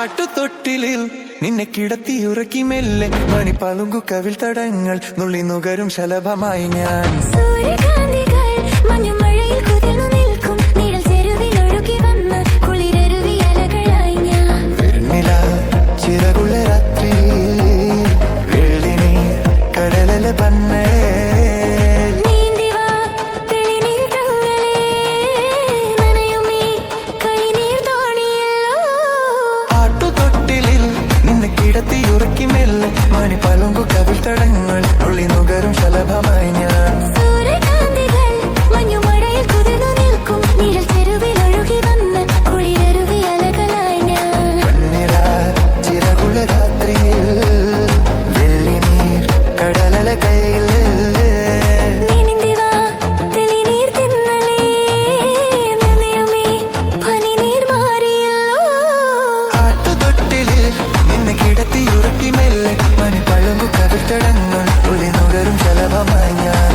ആട്ടുതൊട്ടിലിൽ നിന്നെ കിടത്തിയുറക്കി മെല്ലെ മണിപ്പളുങ്കു കവിൽ തടങ്ങൾ നുള്ളി നുകരും ശലഭമായി ഞാൻ. സൂര്യകാന്തികൾ മഞ്ഞുമഴയിൽ കുതിർന്നു നിൽക്കും നിഴൽ തെരുവിൽ ഒഴുകി വന്ന് കുളിരരുവി അലകളായി ഞാൻ. വെണ്ണില ചിറകുള്ള രാത്രി വെള്ളിനി കടലല പന്നേ കിടത്തിയുറക്കി മെല്ലെ മണിപ്പളുങ്കു കവിൽ തടങ്ങൾ ഉള്ളി നുകരും ശലഭമായി ഞാൻ. സൂര്യകാന്തികൾ മഞ്ഞുമഴയിൽ കുതിർന്നു നിൽക്കും നിഴൽ തെരുവിൽ ഒഴുകി വന്ന് കുളിരരുവി അലകളായി ഞാൻ. വെണ്ണില ചിറകുള്ള രാത്രിയിൽ വെള്ളിനീർ കടലല കയ്യിൽ കിടത്തിയുറക്കി മെല്ലെ മണിപ്പളുങ്കു കവിൽ തടങ്ങൾ ഉള്ളി നുകരും ശലഭമായി ഞാൻ.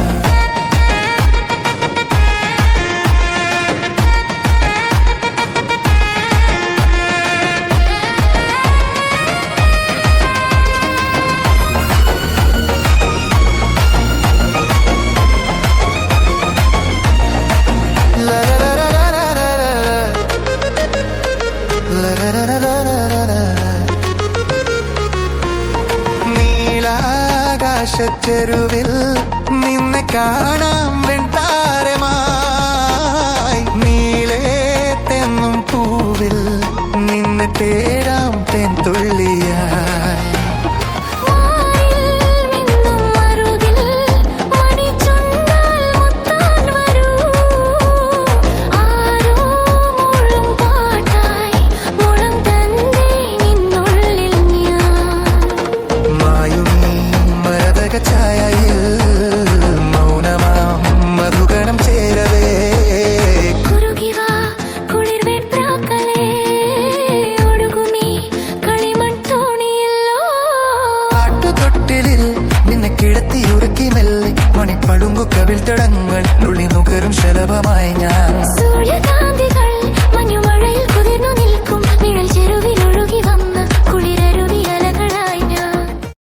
ആകാശച്ചെരുവിൽ നിന്നെ കാണാം വെൺതാരമായി. നീലേ തെന്നും പൂവിൽ നിന്നെ തേടാം തെൻതുള്ളിയായി. മൗനമാം മധുഗണം ചേരവേ ആട്ടുതൊട്ടിലിൽ നിന്നെ കിടത്തിയുറക്കി മെല്ലെ മണിപ്പളുങ്കു കവിൽ തടങ്ങൾ നുള്ളി